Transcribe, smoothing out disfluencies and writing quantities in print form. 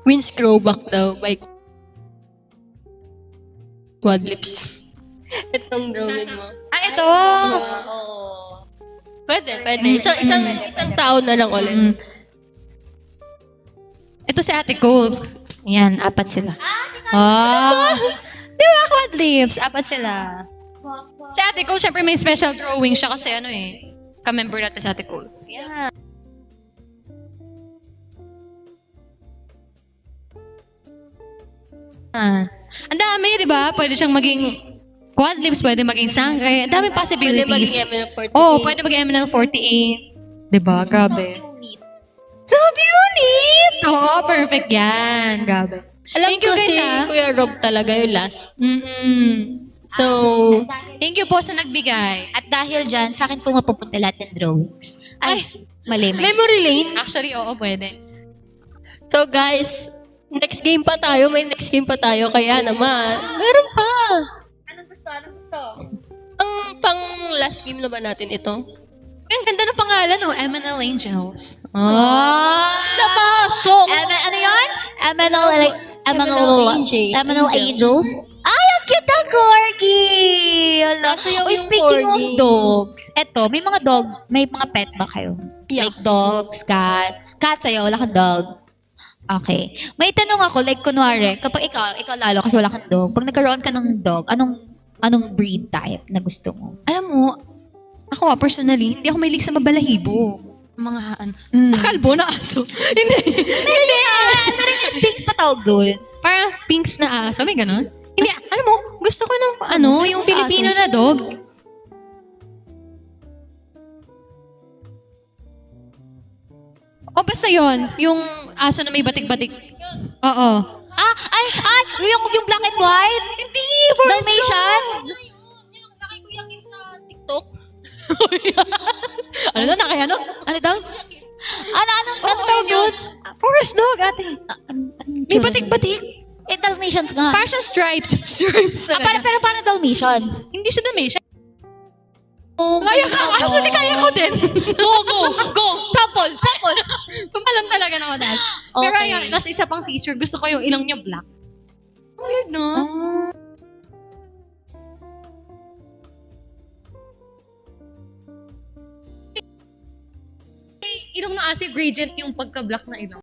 Wins Throwback daw by Quad Lips. Itong drawing mo. Ito! Oo. Pwede. Isang tao na lang ulit. Ito si Ate Cole. Yan, 4 sila. Di ba, Quad Lips? 4 sila. Si Ate Cole, syempre may special drawing siya kasi ka-member natin si Ate Cole. Yeah. Ang dami, di ba? Pwede siyang maging Quad Lips, pwede maging Sangre. Ang daming possibilities. Pwede maging ML48. Pwede maging MNL48. Di ba? Grabe. So unit! Oo, perfect yan. Grabe. Alam Thank you ko guys, si ah. Kuya Rob talaga yung last. So, Thank you po sa nagbigay. At dahil dyan, sa akin po mapupunta lahat ng drawings. Ay, mali. memory lane. Actually, oo, pwede. So guys, next game pa tayo. May next game pa tayo. Kaya naman, meron pa. Anong gusto? Ang pang last game na ba natin ito? Ang ganda ng pangalan, MNL Angels. Napasok! Ano yun? MNL Angels? Ay, ang cute na corgi! Nasa Uy, yung speaking corgi. of dogs, may mga pet ba kayo? Yeah. Like dogs, cats. Cats sa'yo, wala kang dog. Okay. May tanong ako, like kunwari, kapag ikaw lalo kasi wala kang dog, pag nagkaroon ka ng dog, anong breed type na gusto mo? Alam mo, ako personally, hindi ako mahilig sa mabalahibo. Mga kalbo na aso. Hindi. Meron yung Sphinx pa tawag doon. Parang Sphinx na aso, may ganun? Hindi, alam mo, gusto ko ng yung sa Filipino aso? na dog. O basta yon, yung aso na may batik-batik. Oo. Yung black and white? Hindi, Dalmatian? Yung nakikuya sa TikTok. Ano daw, ano? Ano daw? Ano tawag yun? Forest dog, ate. May batik-batik. Eh, Dalmatians nga. Parang siyang stripes. Stripes talaga. Pero paano Dalmatians? Hindi siya Dalmatian. Kaya ka, actually kaya ko din. Go. Sample. Pampalang talaga ng onas. Pero Okay. ayun, nasa isa pang feature, gusto ko yung ilong niya black. Weird, no? Ilong na aso, gradient yung pagka-black na ilong.